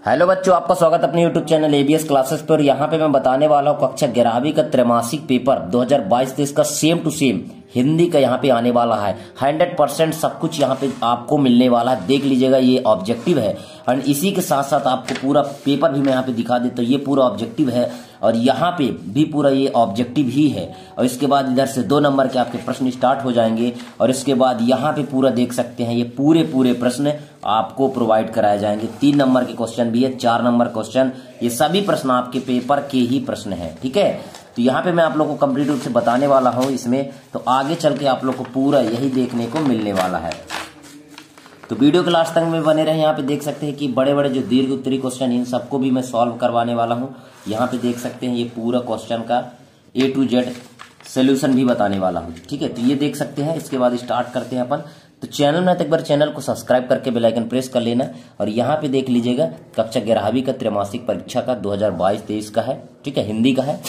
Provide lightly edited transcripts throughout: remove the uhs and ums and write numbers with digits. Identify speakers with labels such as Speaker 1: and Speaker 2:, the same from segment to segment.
Speaker 1: Hello बच्चों, आपका स्वागत अपने यूट्यूब चैनल एबीएस क्लासेस पर। यहाँ पे मैं बताने वाला हूँ कक्षा 11वीं का त्रैमासिक पेपर 2022-23 का सेम टू सेम हिंदी का यहाँ पे आने वाला है। 100% सब कुछ यहाँ पे आपको मिलने वाला है। देख लीजिएगा, ये ऑब्जेक्टिव है और इसी के साथ साथ आपको पूरा पेपर भी मैं यहाँ पे दिखा देता हूँ। ये पूरा ऑब्जेक्टिव है और यहाँ पे भी पूरा ये ऑब्जेक्टिव ही है और इसके बाद इधर से 2 नंबर के आपके प्रश्न स्टार्ट हो जाएंगे और इसके बाद यहाँ पे पूरा देख सकते हैं, ये पूरे प्रश्न आपको प्रोवाइड कराए जाएंगे। 3 नंबर के क्वेश्चन भी है, 4 नंबर क्वेश्चन, ये सभी प्रश्न आपके पेपर के ही प्रश्न है। ठीक है, तो यहाँ पे मैं आप लोग को कंप्लीट रूप से बताने वाला हूँ इसमें, तो आगे चल के आप लोग को पूरा यही देखने को मिलने वाला है। तो वीडियो के लास्ट तक में बने रहे। यहाँ पे देख सकते हैं कि बड़े बड़े जो दीर्घ उत्तरी क्वेश्चन इन सबको भी मैं सॉल्व करवाने वाला हूँ। यहाँ पे देख सकते हैं ये पूरा क्वेश्चन का A to Z सोल्यूशन भी बताने वाला हूँ। ठीक है, तो ये देख सकते हैं। इसके बाद स्टार्ट करते हैं अपन। तो चैनल में एक बार चैनल को सब्सक्राइब करके बेल आइकन प्रेस कर लेना और यहाँ पे देख लीजिएगा कक्षा 11वीं का त्रैमासिक परीक्षा का 2022-23 का है। ठीक है, हिंदी का है।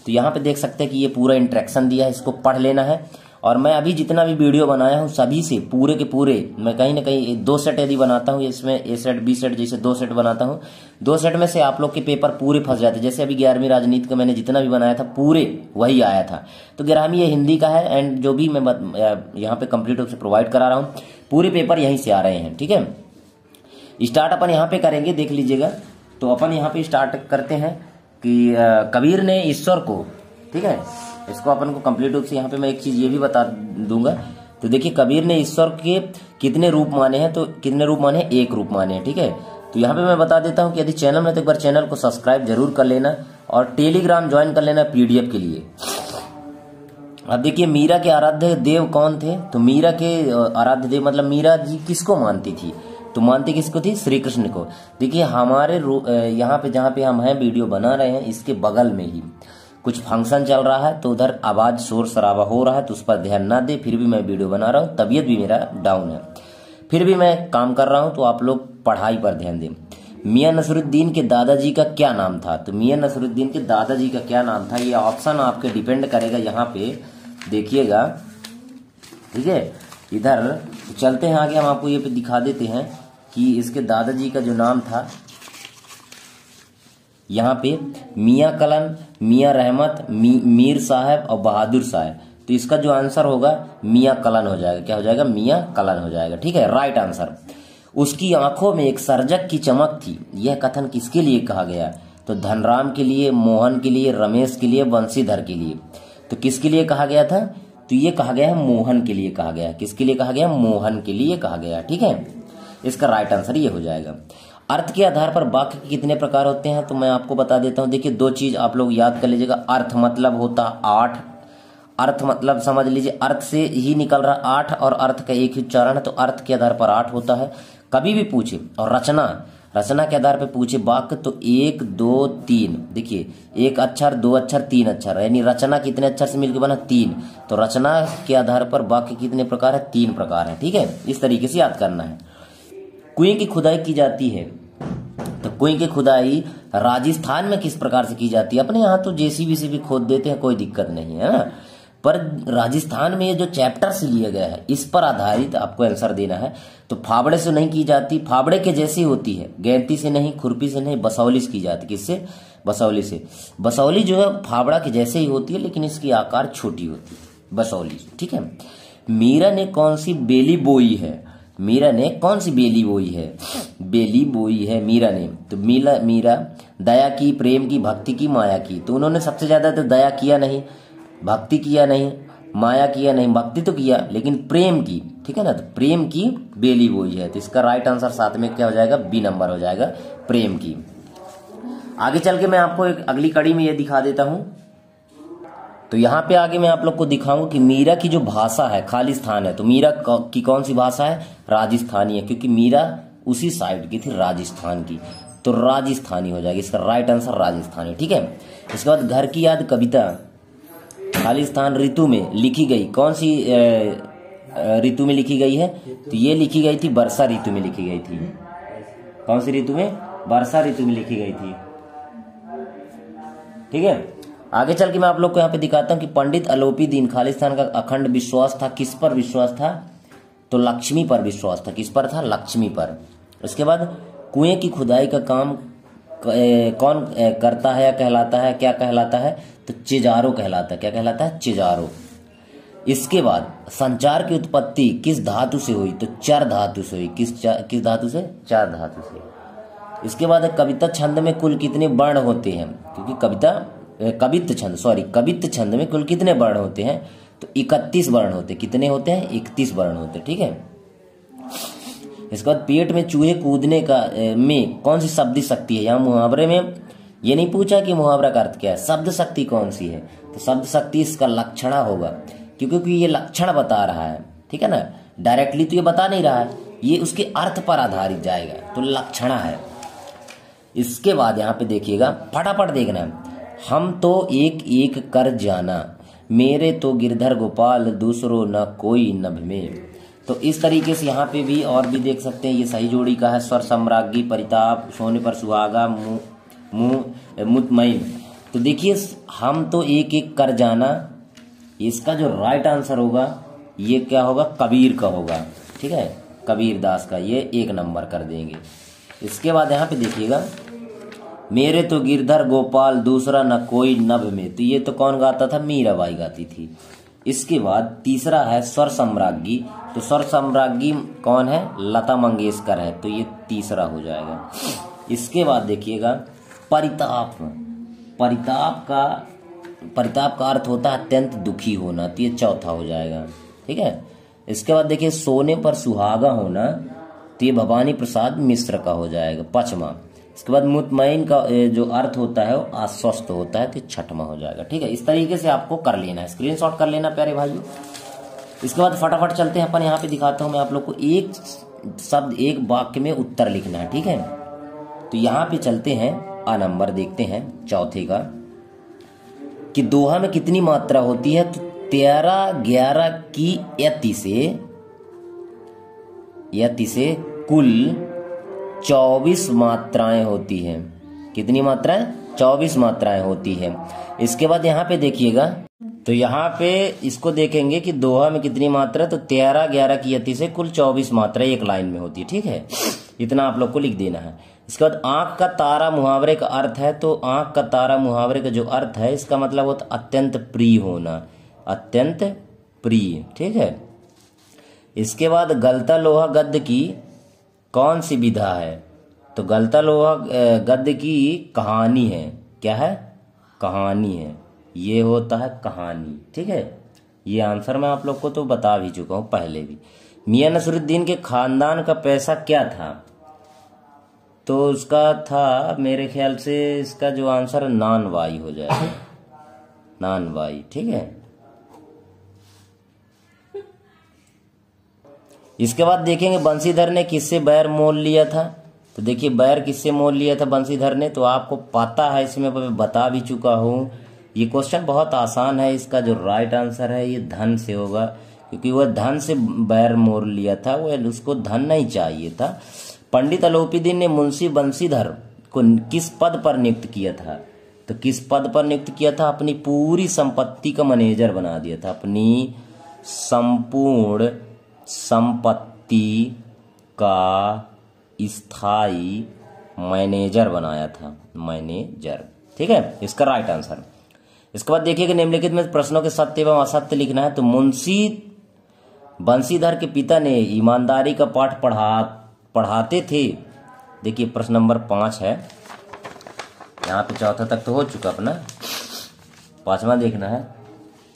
Speaker 1: तो यहाँ पे देख सकते हैं कि ये पूरा इंट्रैक्शन दिया है, इसको पढ़ लेना है। और मैं अभी जितना भी वीडियो बनाया हूँ सभी से पूरे के पूरे मैं कहीं ना कहीं 2 सेट यदि बनाता हूँ, इसमें A सेट B सेट जैसे 2 सेट बनाता हूँ, 2 सेट में से आप लोग के पेपर पूरे फंस जाते हैं। जैसे अभी 11वीं राजनीति का मैंने जितना भी बनाया था पूरे वही आया था। तो 11वीं ये हिंदी का है एंड जो भी मैं यहाँ पे कंप्लीट रूप से प्रोवाइड करा रहा हूँ पूरे पेपर यहीं से आ रहे हैं। ठीक है, स्टार्ट अपन यहाँ पे करेंगे, देख लीजिएगा। तो अपन यहाँ पे स्टार्ट करते हैं कि कबीर ने ईश्वर को, ठीक है, इसको अपन को कंप्लीट रूप से यहाँ पे मैं एक चीज ये भी बता दूंगा। तो देखिए, कबीर ने ईश्वर के कितने रूप माने हैं, तो कितने रूप माने, 1 रूप माने हैं। ठीक है, तो यहाँ पे मैं बता देता हूँ कि यदि चैनल में तो एक बार चैनल को सब्सक्राइब जरूर कर लेना और टेलीग्राम ज्वाइन कर लेना PDF के लिए। अब देखिए, मीरा के आराध्य देव कौन थे, तो मीरा के आराध्य देव मतलब मीरा जी किसको मानती थी, तो मानती किसको थी, श्री कृष्ण को। देखिए, हमारे यहाँ पे जहाँ पे हम हैं वीडियो बना रहे हैं इसके बगल में ही कुछ फंक्शन चल रहा है, तो उधर आवाज शोर शराबा हो रहा है, तो उस पर ध्यान ना दे। फिर भी मैं वीडियो बना रहा हूँ, तबीयत भी मेरा डाउन है, फिर भी मैं काम कर रहा हूँ, तो आप लोग पढ़ाई पर ध्यान दें। मियां नसरुद्दीन के दादाजी का क्या नाम था, तो मियां नसरुद्दीन के दादाजी का क्या नाम था, ये ऑप्शन आपके डिपेंड करेगा। यहाँ पे देखिएगा, ठीक है, इधर चलते हैं आगे, हम आपको ये पे दिखा देते हैं कि इसके दादाजी का जो नाम था, यहाँ पे मियां कलन, मियां रहमत, मीर साहब और बहादुर साहब। तो इसका जो आंसर होगा मियां कलन हो जाएगा। क्या हो जाएगा, मियां कलन हो जाएगा। ठीक है, राइट आंसर। उसकी आंखों में एक सर्जक की चमक थी, यह कथन किसके लिए कहा गया, तो धनराम के लिए, मोहन के लिए, रमेश के लिए, बंशीधर के लिए। तो किसके लिए कहा गया था, तो ये कहा गया है मोहन के लिए कहा गया। किसके लिए कहा गया, मोहन के लिए कहा गया। ठीक है, इसका राइट आंसर ये हो जाएगा। अर्थ के आधार पर वाक्य के कितने प्रकार होते हैं, तो मैं आपको बता देता हूं। देखिए, 2 चीज आप लोग याद कर लीजिएगा। अर्थ मतलब होता 8, अर्थ मतलब समझ लीजिए अर्थ से ही निकल रहा 8 और अर्थ का एक ही उच्चारण है, तो अर्थ के आधार पर 8 होता है। कभी भी पूछे, और रचना के आधार पर पूछे वाक्य तो 1 2 3। देखिए, 1 अक्षर, 2 अक्षर, 3 अक्षर, यानी रचना कितने अक्षर से मिलकर बना, 3। तो रचना के आधार पर वाक्य कितने प्रकार है, 3 प्रकार है। ठीक है, इस तरीके से याद करना है। कुएं की खुदाई की जाती है, तो कुएं की खुदाई राजस्थान में किस प्रकार से की जाती है, अपने यहाँ तो JCB से भी खोद देते हैं, कोई दिक्कत नहीं है ना, पर राजस्थान में ये जो चैप्टर से लिया गया है इस पर आधारित आपको आंसर देना है। तो फावड़े से नहीं की जाती, फावड़े के जैसी होती है, गैंती से नहीं, खुरपी से नहीं, बसौली से की जाती। किससे, बसौली से। बसौली जो है फावड़ा के जैसे ही होती है लेकिन इसकी आकार छोटी होती है, बसौली। ठीक है, मीरा ने कौन सी बेली बोई है, मीरा ने कौन सी बेली बोई है, बेली बोई है मीरा ने। तो मीरा दया की, प्रेम की, भक्ति की, माया की। तो उन्होंने सबसे ज्यादा तो दया किया नहीं, भक्ति किया नहीं, माया किया नहीं, भक्ति तो किया लेकिन प्रेम की। ठीक है ना, तो प्रेम की बेली बोई है। तो इसका राइट आंसर साथ में क्या हो जाएगा, B नंबर हो जाएगा, प्रेम की। आगे चल के मैं आपको एक अगली कड़ी में ये दिखा देता हूं। तो यहाँ पे आगे मैं आप लोग को दिखाऊंगा कि मीरा की जो भाषा है खालिस्तान है। तो मीरा की कौन सी भाषा है, राजस्थानी है, क्योंकि मीरा उसी साइड की थी, राजस्थान की, तो राजस्थानी हो जाएगी। इसका राइट आंसर राजस्थानी। ठीक है, इसके बाद घर की याद कविता खालिस्तान ऋतु में लिखी गई, कौन सी ऋतु में लिखी गई है, तो ये लिखी गई थी वर्षा ऋतु में लिखी गई थी। कौन सी ऋतु में, वर्षा ऋतु में लिखी गई थी। ठीक है, आगे चल के मैं आप लोग को यहाँ पे दिखाता हूँ कि पंडित अलोपीदीन खालिस्तान का अखंड विश्वास था, किस पर विश्वास था, तो लक्ष्मी पर विश्वास था। किस पर था, लक्ष्मी पर। उसके बाद कुएं की खुदाई का काम कौन करता है या कहलाता है, क्या कहलाता है? तो चिजारो कहलाता है। क्या कहलाता है? चिजारो। इसके बाद संचार की उत्पत्ति किस धातु से हुई? तो चर धातु से हुई। किस धातु से? चर धातु से। इसके बाद कविता छंद में कुल कितने वर्ण होते हैं? क्योंकि कवित्त छंद में कुल कितने वर्ण होते हैं? तो 31 वर्ण होते। कितने होते हैं? 31 वर्ण होते। ठीक है। इसके बाद पेट में चूहे कूदने का में कौन सी शब्द शक्ति है? यहाँ मुहावरे में ये नहीं पूछा कि मुहावरा का अर्थ क्या है, शब्द शक्ति कौन सी है? तो शब्द शक्ति इसका लक्षण होगा, क्योंकि ये लक्षण बता रहा है। ठीक है ना, डायरेक्टली तो ये बता नहीं रहा है, ये उसके अर्थ पर आधारित जाएगा, तो लक्षण है। इसके बाद यहाँ पे देखिएगा, फटाफट देखना है। हम तो एक एक कर जाना, मेरे तो गिरधर गोपाल, दूसरो न कोई नभ में। तो इस तरीके से यहाँ पे भी और भी देख सकते हैं। ये सही जोड़ी का है। स्वर सम्राज्ञी, परिताप, सोने पर सुहागा, मुतमईन। तो देखिए, हम तो एक एक कर जाना, इसका जो राइट आंसर होगा ये क्या होगा? कबीर का होगा। ठीक है, कबीर दास का, ये 1 नंबर कर देंगे। इसके बाद यहाँ पे देखिएगा, मेरे तो गिरधर गोपाल, दूसरा न कोई नभ में। तो ये तो कौन गाता था? मीराबाई गाती थी। इसके बाद तीसरा है स्वर सम्राज्ञी। तो स्वर सम्राज्ञी कौन है? लता मंगेशकर है। तो ये तीसरा हो जाएगा। इसके बाद देखिएगा, परिताप। परिताप का अर्थ होता है अत्यंत दुखी होना। तो ये चौथा हो जाएगा। ठीक है। इसके बाद देखिए, सोने पर सुहागा होना, तो ये भवानी प्रसाद मिश्र का हो जाएगा, 5वां। इसके बाद मुतमईन का जो अर्थ होता है वो आश्वस्त होता है, तो 6वां हो जाएगा। ठीक है, इस तरीके से आपको कर लेना है, स्क्रीनशॉट कर लेना प्यारे भाइयों। इसके बाद फटाफट चलते हैं अपन, यहाँ पे दिखाता हूं मैं आप लोग को, एक शब्द एक वाक्य में उत्तर लिखना है। ठीक है, तो यहाँ पे चलते हैं, आ नंबर देखते हैं चौथे का, कि दोहा में कितनी मात्रा होती है? तो 13, 11 की यति से कुल 24 मात्राएं होती हैं। कितनी मात्राएं? 24 मात्राएं होती है। इसके बाद यहाँ पे देखिएगा, तो यहाँ पे इसको देखेंगे कि दोहा में कितनी मात्रा, तो 13, 11 की यति से कुल 24 मात्रा एक लाइन में होती है। ठीक है, इतना आप लोग को लिख देना है। इसके बाद आंख का तारा मुहावरे का अर्थ है, तो आंख का तारा मुहावरे का जो अर्थ है, इसका मतलब होता है अत्यंत प्रिय होना, अत्यंत प्रिय। ठीक है। इसके बाद गलता लोहा गद्य की कौन सी विधा है? तो गलता लोहा गद्य की कहानी है। क्या है? कहानी है। ये होता है कहानी। ठीक है, ये आंसर मैं आप लोग को तो बता भी चुका हूं पहले भी। मियां नसरुद्दीन के खानदान का पैसा क्या था? तो उसका था, मेरे ख्याल से इसका जो आंसर नानवाई हो जाएगा, नानवाई। ठीक है। इसके बाद देखेंगे बंसीधर ने किससे बैर मोल लिया था? तो देखिए, बैर किससे मोल लिया था बंसीधर ने? तो आपको पता है, इसमें मैं बता भी चुका हूं। ये क्वेश्चन बहुत आसान है। इसका जो राइट आंसर है ये धन से होगा, क्योंकि वह धन से बैर मोल लिया था, वह उसको धन नहीं चाहिए था। पंडित अलोपीदीन ने मुंशी बंसीधर को किस पद पर नियुक्त किया था? तो किस पद पर नियुक्त किया था? अपनी पूरी संपत्ति का मैनेजर बना दिया था, अपनी संपूर्ण संपत्ति का स्थायी मैनेजर बनाया था, मैनेजर। ठीक है, इसका राइट आंसर। इसके बाद देखिए कि निम्नलिखित में प्रश्नों के सत्य एवं असत्य लिखना है। तो मुंशी बंसीधर के पिता ने ईमानदारी का पाठ पढ़ाते थे। देखिए, प्रश्न नंबर 5 है। यहाँ पे चौथा तक तो हो चुका अपना, 5वां देखना है।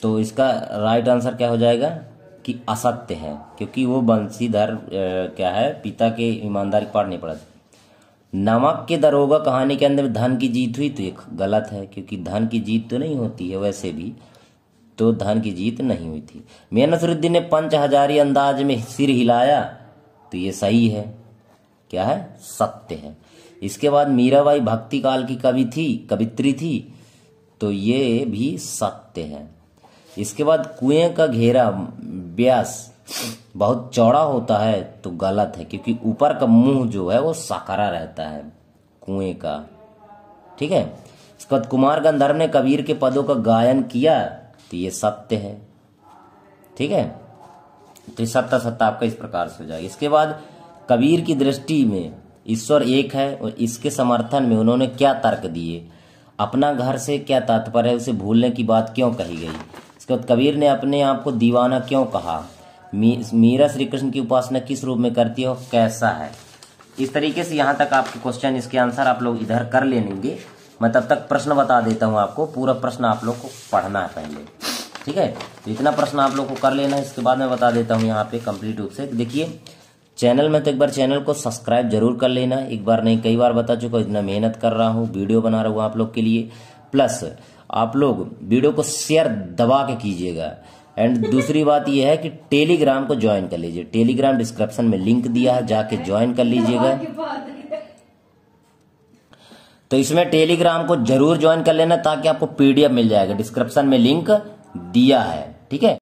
Speaker 1: तो इसका राइट आंसर क्या हो जाएगा? कि असत्य है, क्योंकि वो बंसीधर क्या है, पिता के ईमानदारी पाठ नहीं पढ़ा। नमक के दरोगा कहानी के अंदर धन की जीत हुई, तो ये गलत है, क्योंकि धन की जीत तो नहीं होती है वैसे भी, तो धन की जीत नहीं हुई थी। मियां नसरुद्दीन ने 5 हजारी अंदाज में सिर हिलाया, तो ये सही है। क्या है? सत्य है। इसके बाद मीराबाई भक्ति काल की कवित्री थी, तो ये भी सत्य है। इसके बाद कुएं का घेरा व्यास बहुत चौड़ा होता है, तो गलत है, क्योंकि ऊपर का मुंह जो है वो सकरा रहता है कुएं का। ठीक है। इसके बाद कुमार गंधर्व ने कबीर के पदों का गायन किया, तो ये सत्य है। ठीक है, तो ये सत्ता आपका इस प्रकार से हो जाएगा। इसके बाद कबीर की दृष्टि में ईश्वर एक है और इसके समर्थन में उन्होंने क्या तर्क दिए, अपना घर से क्या तात्पर्य है, उसे भूलने की बात क्यों कही गई। इसके बाद कबीर ने अपने आप को दीवाना क्यों कहा, मीरा श्री कृष्ण की उपासना किस रूप में करती है और कैसा है। इस तरीके से यहाँ तक आपके क्वेश्चन, इसके आंसर आप लोग इधर कर लेंगे। मैं तब तक प्रश्न बता देता हूँ आपको, पूरा प्रश्न आप लोग को पढ़ना है पहले, ठीक है। तो इतना प्रश्न आप लोग को कर लेना है, इसके बाद मैं बता देता हूँ यहाँ पे कंप्लीट रूप से। देखिए चैनल में तो एक बार चैनल को सब्सक्राइब जरूर कर लेना, एक बार नहीं कई बार बता चुका, इतना मेहनत कर रहा हूँ, वीडियो बना रहा हूँ आप लोग के लिए। प्लस आप लोग वीडियो को शेयर दबा के कीजिएगा। एंड दूसरी बात यह है कि टेलीग्राम को ज्वाइन कर लीजिए, टेलीग्राम डिस्क्रिप्शन में लिंक दिया है, जाके ज्वाइन कर लीजिएगा। तो इसमें टेलीग्राम को जरूर ज्वाइन कर लेना ताकि आपको पीडीएफ मिल जाएगा, डिस्क्रिप्शन में लिंक दिया है, ठीक है।